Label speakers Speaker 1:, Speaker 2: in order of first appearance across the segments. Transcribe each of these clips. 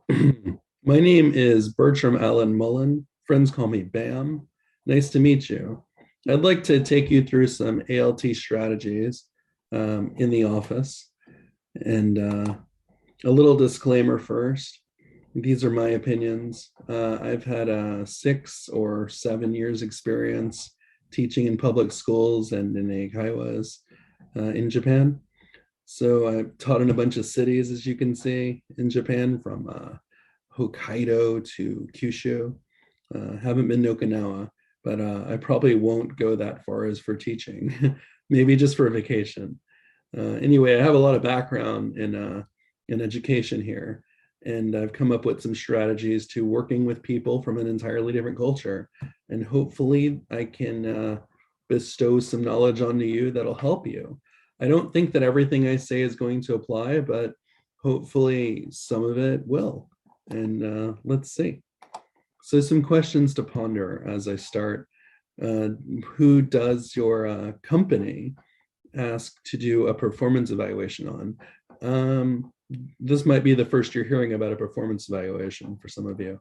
Speaker 1: My name is Bertram Allen Mullen. Friends call me Bam. Nice to meet you. I'd like to take you through some ALT strategies in the office. And a little disclaimer first. These are my opinions. I've had 6 or 7 years experience teaching in public schools and in eikaiwas in Japan. So I've taught in a bunch of cities, as you can see, in Japan, from Hokkaido to Kyushu. Haven't been to Okinawa, but I probably won't go that far as for teaching, maybe just for a vacation. Anyway, I have a lot of background in education here, and I've come up with some strategies to working with people from an entirely different culture, and hopefully I can bestow some knowledge onto you that'll help you. I don't think that everything I say is going to apply, but hopefully some of it will. And let's see. So some questions to ponder as I start. Uh, who does your company ask to do a performance evaluation on? This might be the first you're hearing about a performance evaluation for some of you.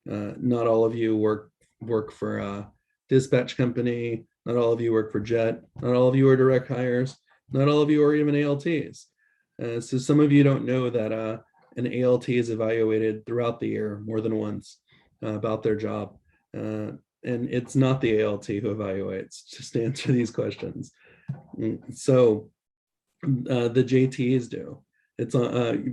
Speaker 1: Not all of you work for a dispatch company. Not all of you work for Jet. Not all of you are direct hires. Not all of you are even ALTs. So some of you don't know that an ALT is evaluated throughout the year more than once about their job. And it's not the ALT who evaluates, just to answer these questions. So the JTs do. It's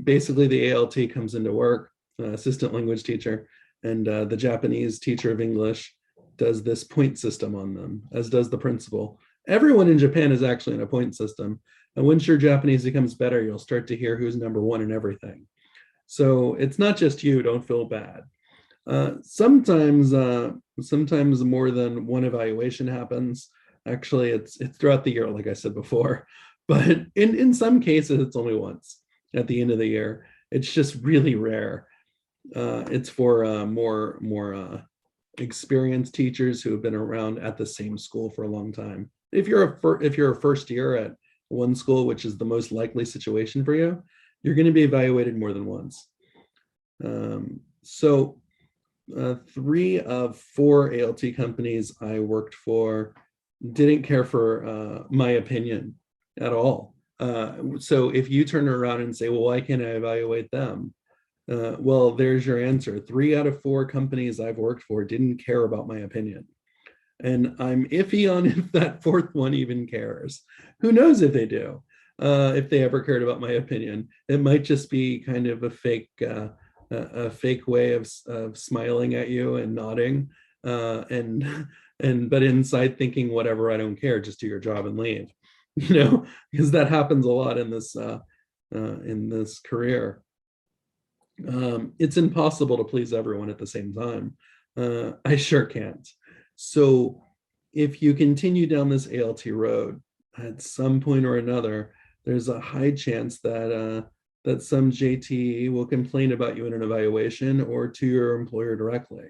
Speaker 1: basically the ALT comes into work, assistant language teacher, and the Japanese teacher of English does this point system on them, as does the principal. Everyone in Japan is actually in a point system. And once your Japanese becomes better, you'll start to hear who's number one in everything. So it's not just you, don't feel bad. Sometimes more than one evaluation happens. Actually, it's throughout the year, like I said before. But in some cases, it's only once at the end of the year. It's just really rare. It's for more experienced teachers who have been around at the same school for a long time. If you're a first year at one school, which is the most likely situation for you, you're going to be evaluated more than once. So 3 of 4 ALT companies I worked for didn't care for my opinion at all. So if you turn around and say, well, why can't I evaluate them? Well, there's your answer. 3 out of 4 companies I've worked for didn't care about my opinion. And I'm iffy on if that fourth one even cares. Who knows if they do, if they ever cared about my opinion. It might just be kind of a fake way of smiling at you and nodding, but inside thinking, whatever, I don't care, just do your job and leave. Because that happens a lot in this career. It's impossible to please everyone at the same time. I sure can't. So if you continue down this ALT road, at some point or another, there's a high chance that some JT will complain about you in an evaluation or to your employer directly.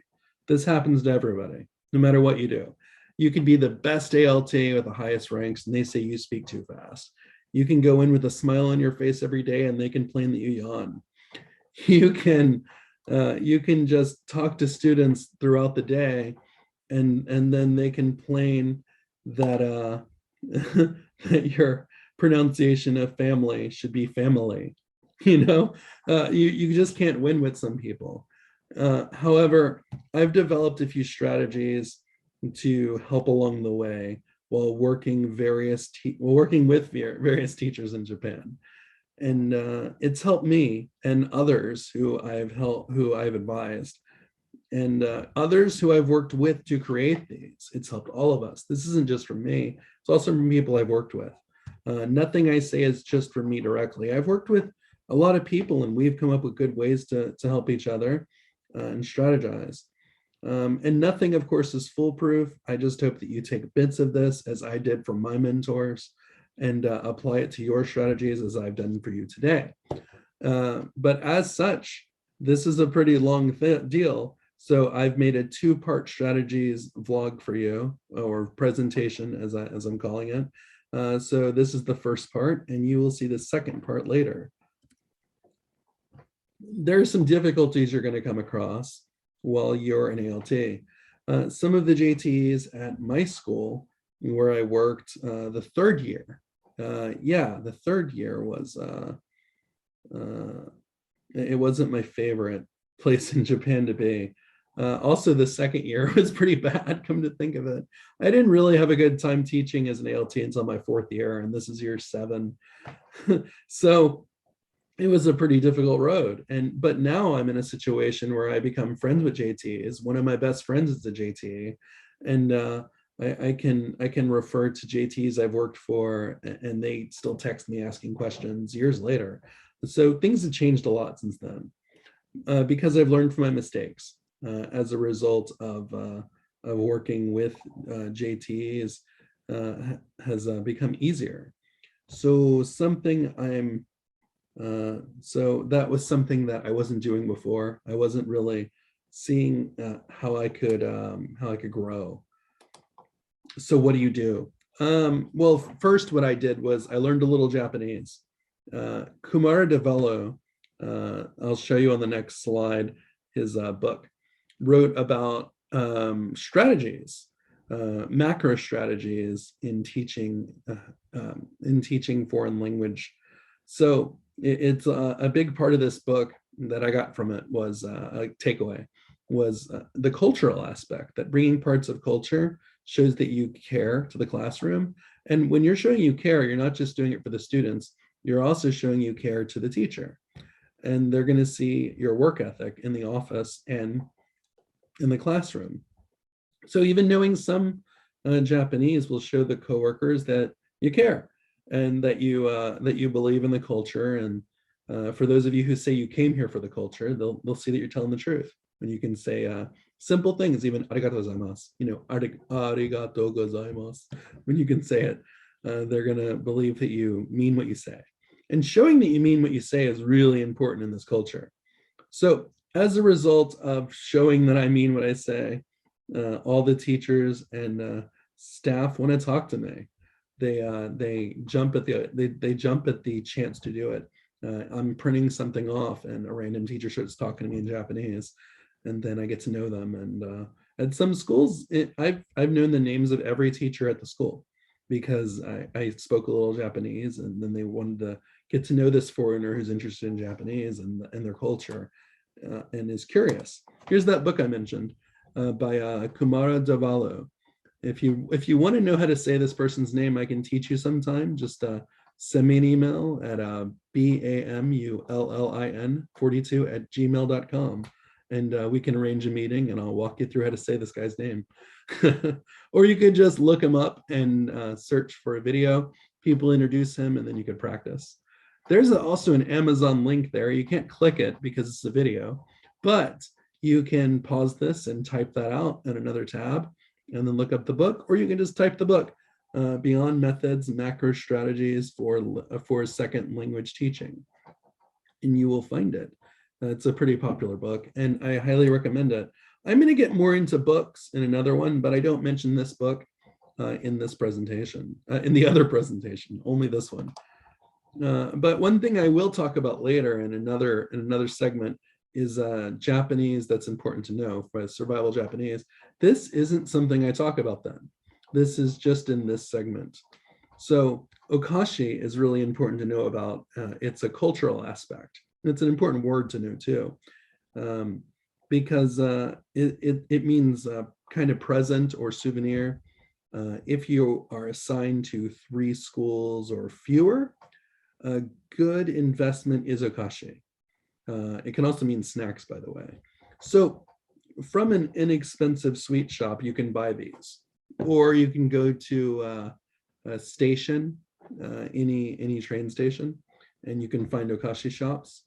Speaker 1: This happens to everybody, no matter what you do. You could be the best ALT with the highest ranks, and they say you speak too fast. You can go in with a smile on your face every day, and they complain that you yawn. You can just talk to students throughout the day, and then they complain that that your pronunciation of family should be family. You just can't win with some people. However, I've developed a few strategies to help along the way while working with various teachers in Japan. And it's helped me and others who I've advised, and others who I've worked with to create these. It's helped all of us. This isn't just from me. It's also from people I've worked with. Nothing I say is just from me directly. I've worked with a lot of people, and we've come up with good ways to help each other and strategize. And nothing, of course, is foolproof. I just hope that you take bits of this, as I did from my mentors, and apply it to your strategies as I've done for you today. But as such, this is a pretty long deal. So I've made a 2-part strategies vlog for you, or presentation as I'm calling it. So this is the first part, and you will see the second part later. there are some difficulties you're going to come across while you're an ALT. Some of the JTs at my school where I worked the third year, the third year was, it wasn't my favorite place in Japan to be. Also, the second year was pretty bad, come to think of it. I didn't really have a good time teaching as an ALT until my fourth year, and this is year 7. So it was a pretty difficult road. But now I'm in a situation where I become friends with JTs. One of my best friends is a JT, and I can refer to JTs I've worked for, and they still text me asking questions years later. So things have changed a lot since then, because I've learned from my mistakes as a result of working with JTs has become easier. So so that was something that I wasn't doing before. I wasn't really seeing how I could grow. So what do you do? Well, first, what I did was I learned a little Japanese. Kumara Devello, I'll show you on the next slide, his book, wrote about strategies, macro strategies in teaching foreign language. So it's a big part of this book that I got from it was a takeaway was the cultural aspect, that bringing parts of culture shows that you care to the classroom. And when you're showing you care, you're not just doing it for the students, you're also showing you care to the teacher. And they're going to see your work ethic in the office and in the classroom. So even knowing some Japanese will show the coworkers that you care and that you believe in the culture. And for those of you who say you came here for the culture, they'll see that you're telling the truth. When you can say simple things, even arigatou gozaimasu, arigatou gozaimasu, when you can say it, they're gonna believe that you mean what you say. And showing that you mean what you say is really important in this culture. So as a result of showing that I mean what I say, all the teachers and staff want to talk to me. They jump at the chance to do it. I'm printing something off, and a random teacher starts talking to me in Japanese, and then I get to know them. And at some schools, I've known the names of every teacher at the school because I spoke a little Japanese, and then they wanted to get to know this foreigner who's interested in Japanese and their culture and is curious. Here's that book I mentioned by Kumara Devello. If you want to know how to say this person's name, I can teach you sometime. Just send me an email at bamullin42@gmail.com, and we can arrange a meeting, and I'll walk you through how to say this guy's name. Or you could just look him up and search for a video. People introduce him, and then you could practice. There's also an Amazon link there. You can't click it because it's a video, but you can pause this and type that out in another tab and then look up the book, or you can just type the book, Beyond Methods, Macro Strategies for Second Language Teaching, and you will find it. It's a pretty popular book, and I highly recommend it. I'm going to get more into books in another one, but I don't mention this book in this presentation, in the other presentation, only this one. But one thing I will talk about later in another segment is Japanese that's important to know for survival Japanese. This isn't something I talk about then. This is just in this segment. So okashi is really important to know about. It's a cultural aspect. It's an important word to know too, because it means kind of present or souvenir. If you are assigned to 3 schools or fewer, a good investment is okashi. It can also mean snacks, by the way. So from an inexpensive sweet shop, you can buy these, or you can go to a station, any train station, and you can find okashi shops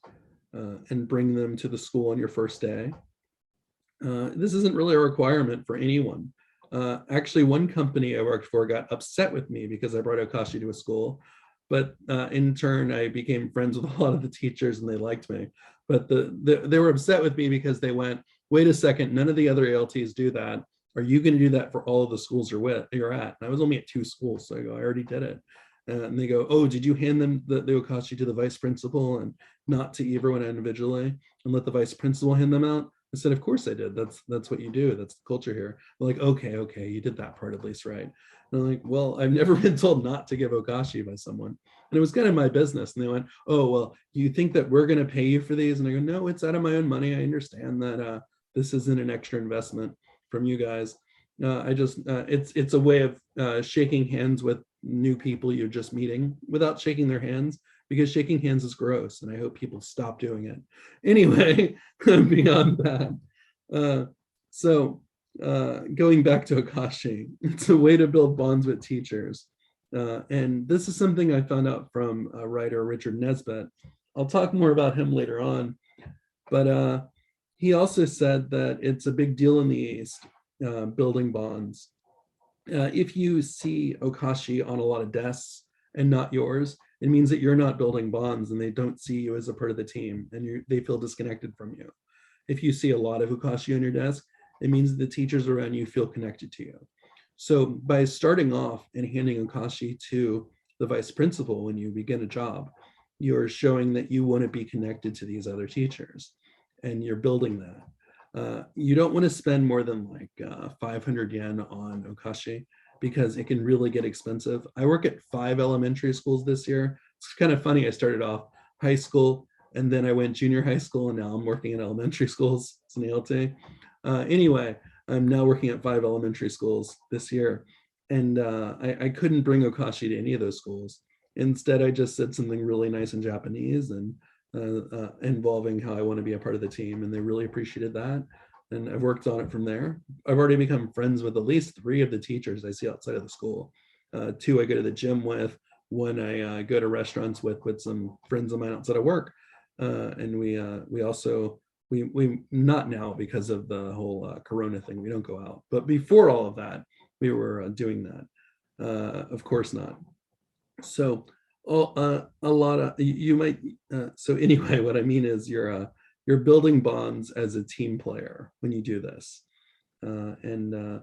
Speaker 1: and bring them to the school on your first day. This isn't really a requirement for anyone. Actually, one company I worked for got upset with me because I brought okashi to a school. But in turn, I became friends with a lot of the teachers and they liked me. But they were upset with me because they went, wait a second, none of the other ALTs do that. Are you going to do that for all of the schools you're at? And I was only at 2 schools, so I go, I already did it. And they go, oh, did you hand them the okashi to the vice principal and not to everyone individually, and let the vice principal hand them out? I said, of course I did. That's what you do. That's the culture here. They're like, okay, you did that part at least right. And I'm like, well, I've never been told not to give okashi by someone. And it was kind of my business. And they went, oh, well, you think that we're going to pay you for these? And I go, no, it's out of my own money. I understand that this isn't an extra investment from you guys. It's a way of shaking hands with new people you're just meeting without shaking their hands, because shaking hands is gross, and I hope people stop doing it. Anyway, beyond that, going back to Akashi, it's a way to build bonds with teachers. And this is something I found out from writer Richard Nesbitt. I'll talk more about him later on, but he also said that it's a big deal in the East, building bonds. If you see okashi on a lot of desks and not yours, it means that you're not building bonds and they don't see you as a part of the team, and they feel disconnected from you. If you see a lot of okashi on your desk, it means that the teachers around you feel connected to you. So by starting off and handing okashi to the vice principal when you begin a job, you're showing that you want to be connected to these other teachers, and you're building that. You don't want to spend more than like 500 yen on okashi, because it can really get expensive. I work at 5 elementary schools this year. It's kind of funny. I started off high school, and then I went junior high school, and now I'm working in elementary schools. It's an ALTTO. Anyway, I'm now working at 5 elementary schools this year, and I couldn't bring okashi to any of those schools. Instead, I just said something really nice in Japanese and involving how I want to be a part of the team, and they really appreciated that. And I've worked on it from there. I've already become friends with at least 3 of the teachers I see outside of the school. 2 I go to the gym with, 1 I go to restaurants with some friends of mine outside of work. And we also, not now because of the whole Corona thing, we don't go out. But before all of that, we were doing that. Of course not. So a lot of you might. So anyway, what I mean is you're building bonds as a team player when you do this, and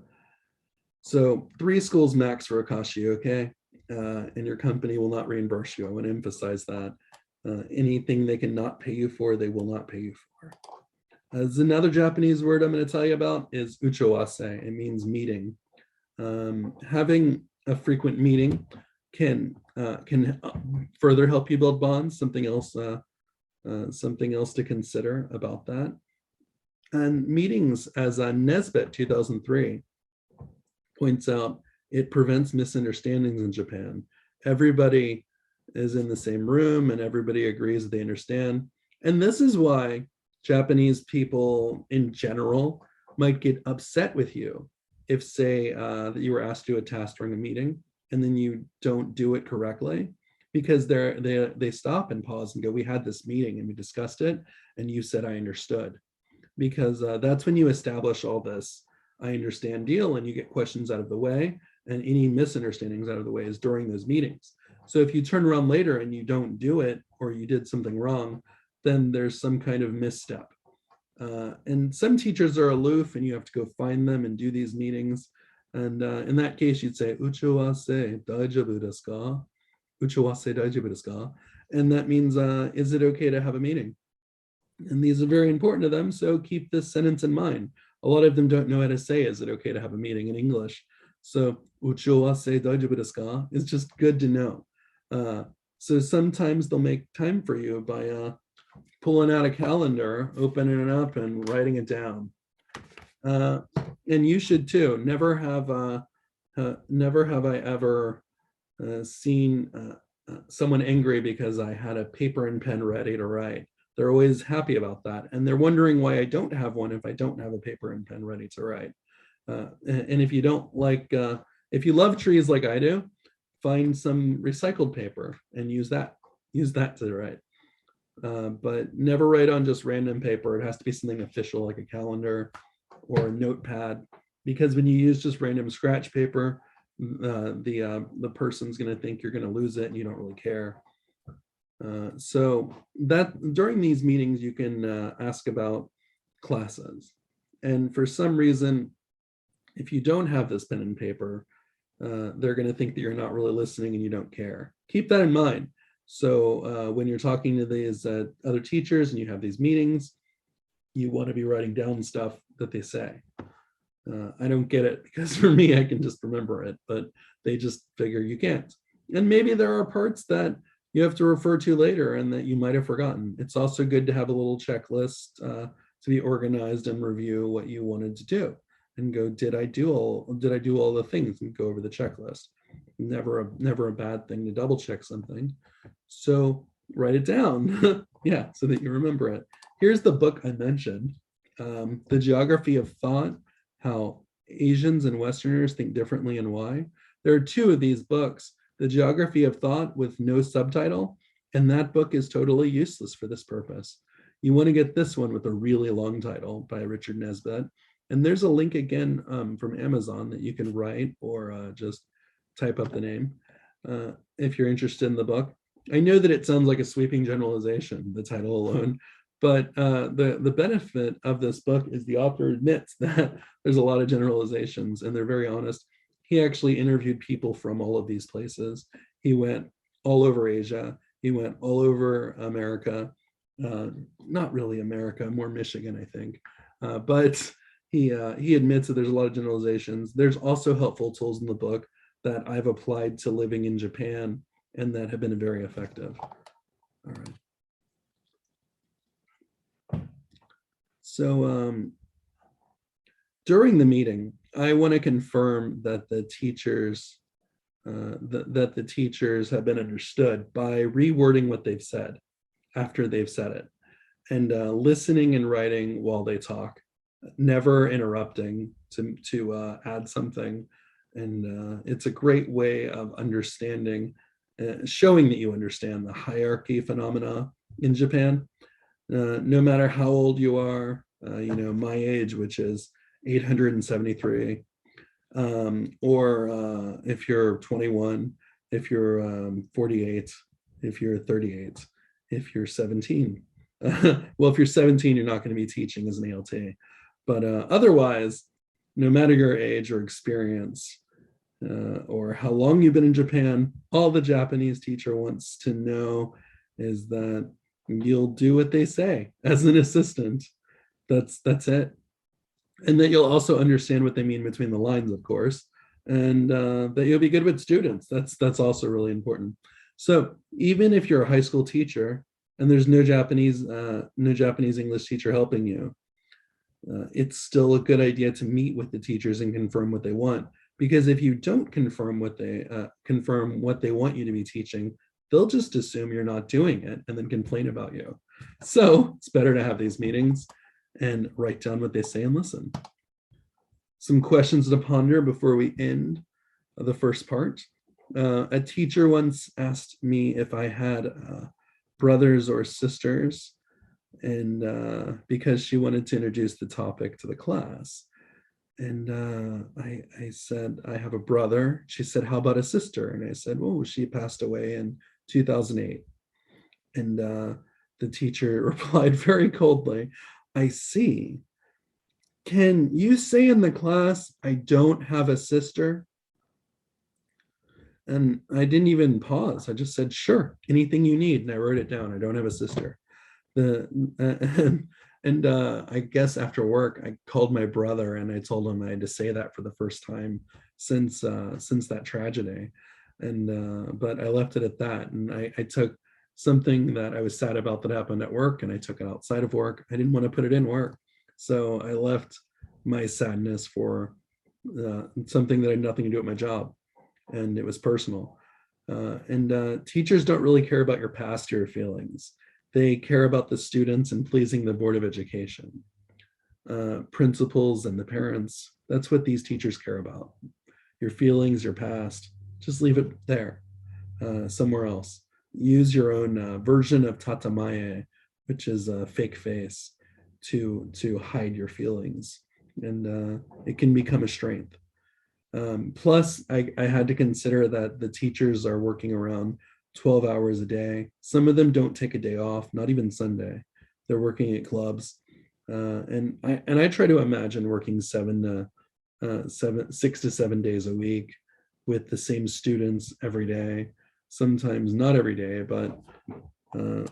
Speaker 1: so 3 schools max for akashi, okay, and your company will not reimburse you. I want to emphasize that. Anything they cannot pay you for, they will not pay you for. There's another Japanese word I'm going to tell you about is uchowase. It means meeting. Having a frequent meeting can further help you build bonds. Something else to consider about that. And meetings, as Nesbitt 2003 points out, it prevents misunderstandings in Japan. Everybody is in the same room and everybody agrees that they understand. And this is why Japanese people in general might get upset with you if, say, that you were asked to do a task during a meeting and then you don't do it correctly, because they stop and pause and go, we had this meeting and we discussed it and you said I understood. Because that's when you establish all this I understand deal, and you get questions out of the way, and any misunderstandings out of the way is during those meetings. So if you turn around later and you don't do it, or you did something wrong, then there's some kind of misstep. And some teachers are aloof and you have to go find them and do these meetings. And in that case, you'd say, uchowase daijoubu desu ka? Uchowase daijoubu desu ka? And that means, is it okay to have a meeting? And these are very important to them, so keep this sentence in mind. A lot of them don't know how to say, is it okay to have a meeting in English? So, uchowase daijoubu desu ka is just good to know. So sometimes they'll make time for you by pulling out a calendar, opening it up, and writing it down. And you should too. Never have I ever seen someone angry because I had a paper and pen ready to write. They're always happy about that. And they're wondering why I don't have one if I don't have a paper and pen ready to write. And if you don't like, if you love trees like I do, find some recycled paper and use that to write. But never write on just random paper. It has to be something official, like a calendar or a notepad, because when you use just random scratch paper, the person's going to think you're going to lose it and you don't really care. So that during these meetings, you can ask about classes. And for some reason, if you don't have this pen and paper, they're going to think that you're not really listening and you don't care. Keep that in mind. So when you're talking to these other teachers and you have these meetings, you want to be writing down stuff that they say. I don't get it because for me, I can just remember it, but they just figure you can't. And maybe there are parts that you have to refer to later and that you might have forgotten. It's also good to have a little checklist to be organized and review what you wanted to do and go, did I do all the things, and go over the checklist. Never a bad thing to double check something. So write it down. Yeah, so that you remember it. Here's the book I mentioned, The Geography of Thought, How Asians and Westerners Think Differently and Why. There are two of these books, The Geography of Thought with no subtitle, and that book is totally useless for this purpose. You want to get this one with a really long title by Richard Nesbitt. And there's a link again from Amazon that you can write or just type up the name if you're interested in the book. I know that it sounds like a sweeping generalization, the title alone, but the benefit of this book is the author admits that there's a lot of generalizations and they're very honest. He actually interviewed people from all of these places. He went all over Asia. He went all over America. Not really America, more Michigan, I think. But he admits that there's a lot of generalizations. There's also helpful tools in the book that I've applied to living in Japan and that have been very effective. All right. So during the meeting, I want to confirm that the teachers that the teachers have been understood by rewording what they've said after they've said it, and listening and writing while they talk, never interrupting to add something. And it's a great way of understanding, showing that you understand the hierarchy phenomena in Japan. No matter how old you are, my age, which is 873, or if you're 21, if you're 48, if you're 38, if you're 17. Well, if you're 17, you're not going to be teaching as an ALT. But otherwise, no matter your age or experience or how long you've been in Japan, all the Japanese teacher wants to know is that you'll do what they say as an assistant. That's it. And that you'll also understand what they mean between the lines, of course, and that you'll be good with students. That's also really important. So even if you're a high school teacher and there's no Japanese English teacher helping you, it's still a good idea to meet with the teachers and confirm what they want. Because if you don't confirm what they want you to be teaching, they'll just assume you're not doing it and then complain about you. So it's better to have these meetings and write down what they say and listen. Some questions to ponder before we end the first part. A teacher once asked me if I had brothers or sisters, and because she wanted to introduce the topic to the class. And I said, I have a brother. She said, how about a sister? And I said, oh, she passed away in 2008. And the teacher replied very coldly, I see. Can you say in the class, I don't have a sister? And I didn't even pause. I just said, sure, anything you need. And I wrote it down. I don't have a sister. And I guess after work, I called my brother and I told him I had to say that for the first time since that tragedy. And but I left it at that. And I took something that I was sad about that happened at work and I took it outside of work. I didn't want to put it in work. So I left my sadness for something that had nothing to do with my job. And it was personal. And teachers don't really care about your past or your feelings. They care about the students and pleasing the Board of Education. Principals and the parents, that's what these teachers care about. Your feelings, your past, just leave it there, somewhere else. Use your own version of tatamae, which is a fake face, to hide your feelings. And it can become a strength. Plus, I had to consider that the teachers are working around 12 hours a day. Some of them don't take a day off, not even Sunday. They're working at clubs. And I try to imagine working 6 to 7 days a week with the same students every day. Sometimes not every day, but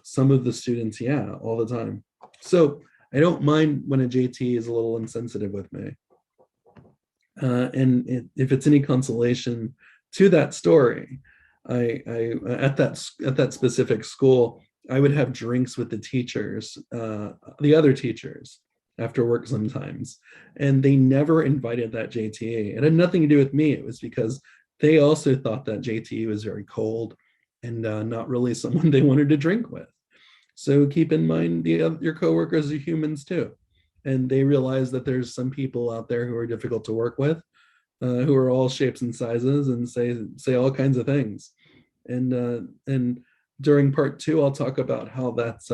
Speaker 1: some of the students, yeah, all the time. So I don't mind when a JT is a little insensitive with me. If it's any consolation to that story, I at that specific school, I would have drinks with the teachers, the other teachers, after work sometimes, and they never invited that JTA. It had nothing to do with me. It was because they also thought that JTA was very cold and not really someone they wanted to drink with. So keep in mind your coworkers are humans too, and they realize that there's some people out there who are difficult to work with, who are all shapes and sizes and say all kinds of things. And during part two, I'll talk about how that's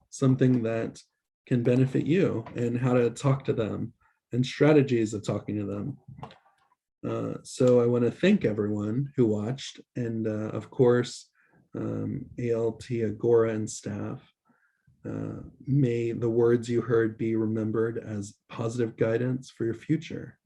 Speaker 1: something that can benefit you and how to talk to them and strategies of talking to them. So I want to thank everyone who watched, and of course, ALT, Agora, and staff. May the words you heard be remembered as positive guidance for your future.